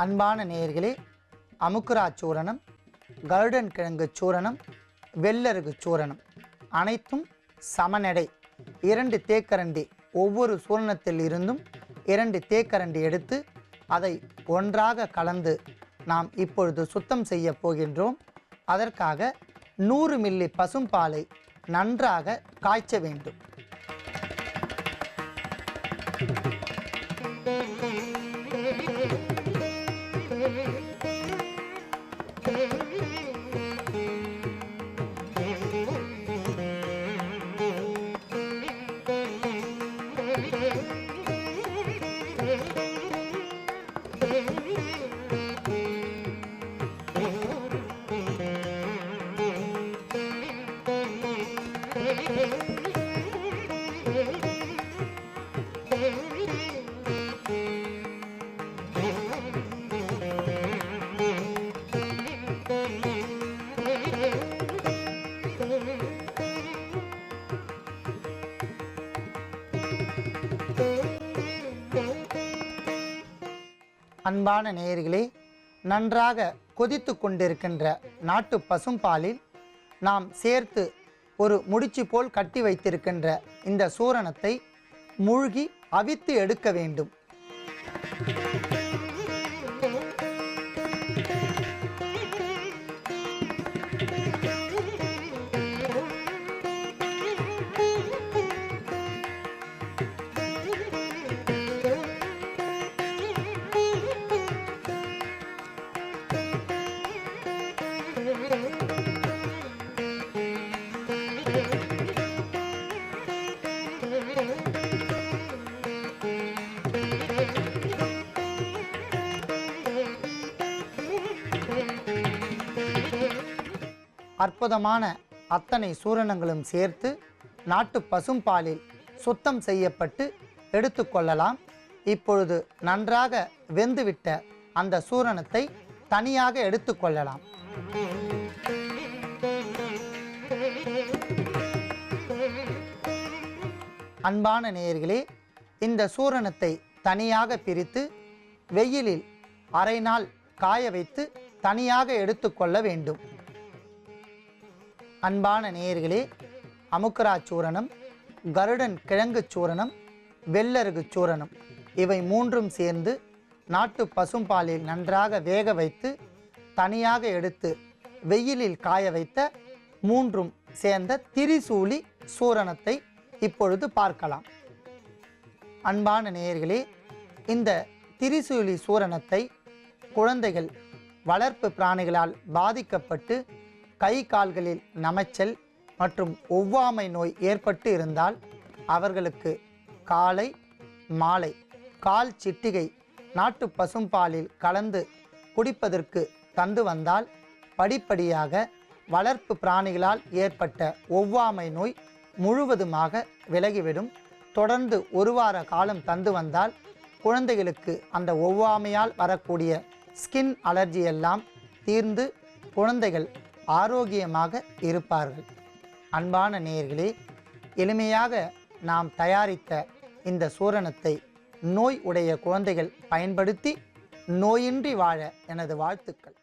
அன்பான நேயர்களே, அமுக்குரா சூரணம், கருடன் கிழங்கு சூரணம், வெள்ளருகு சூரணம் அனைத்தும் சமநடை 2 தேக்கரண்டி ஒவ்வொரு சூரணத்தில் இருந்தும் 2 தேக்கரண்டி எடுத்து அதை ஒன்றாக கலந்து நாம் இப்பொழுது சுத்தம் செய்ய போகின்றோம். அதற்காக 100 மில்லி பசும்பாலை நன்றாக காய்ச்ச வேண்டும். அன்பான நேயர்களே, நன்றாக கொதித்து கொண்டிருக்கின்ற நாட்டு பசும்பாலில் நாம் சேர்த்து ஒரு முடிச்சு போல் கட்டி வைத்திருக்கின்ற இந்த சூரணத்தை மூழ்கி அவித்து எடுக்க வேண்டும். அற்புதமான அத்தனை சூரணங்களும் சேர்த்து நாட்டு பசும்பாலில் சுத்தம் செய்யப்பட்டு எடுத்துக்கொள்ளலாம். இப்பொழுது நன்றாக வெந்துவிட்ட அந்த சூரணத்தை தனியாக எடுத்துக்கொள்ளலாம். அன்பான நேயர்களே, இந்த சூரணத்தை தனியாக பிரித்து வெயிலில் அரை நாள் காய வைத்து தனியாக எடுத்துக்கொள்ள வேண்டும். அன்பான நேயர்களே, அமுக்குரா சூரணம், கருடன் கிழங்கு சூரணம், வெள்ளருகு சூரணம் இவை மூன்றும் சேர்ந்து நாட்டு பசும்பாலில் நன்றாக வேக வைத்து தனியாக எடுத்து வெயிலில் காய வைத்த மூன்றும் சேர்ந்த திரிசூலி சூரணத்தை இப்பொழுது பார்க்கலாம். அன்பான நேயர்களே, இந்த திரிசூலி சூரணத்தை குழந்தைகள் வளர்ப்பு பிராணிகளால் பாதிக்கப்பட்டு கை கால்களில் நமைச்சல் மற்றும் ஒவ்வாமை நோய் ஏற்பட்டு இருந்தால் அவர்களுக்கு காலை மாலை கால் சிட்டிகை நாட்டு பசும்பாலில் கலந்து குடிப்பதற்கு தந்து வந்தால் படிப்படியாக வளர்ப்பு பிராணிகளால் ஏற்பட்ட ஒவ்வாமை நோய் முழுவதுமாக விலகிவிடும். தொடர்ந்து 1 வார காலம் தந்து வந்தால் குழந்தைகளுக்கு அந்த ஒவ்வாமையால் வரக்கூடிய ஸ்கின் அலர்ஜி எல்லாம் தீர்ந்து குழந்தைகள் ஆரோக்கியமாக இருப்பார்கள். அன்பான நேயர்களே, எளிமையாக நாம் தயாரித்த இந்த சூரணத்தை நோய் உடைய குழந்தைகள் பயன்படுத்தி நோயின்றி வாழ எனது வாழ்த்துக்கள்.